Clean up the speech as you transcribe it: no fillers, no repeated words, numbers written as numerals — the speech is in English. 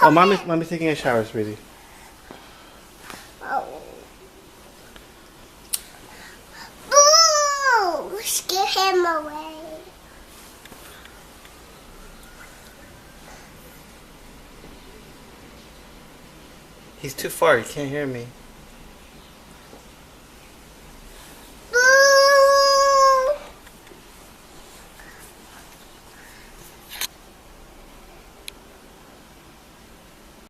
Oh, mommy's taking a shower, sweetie. Oh. Boo! Scare him away. He's too far. He can't hear me.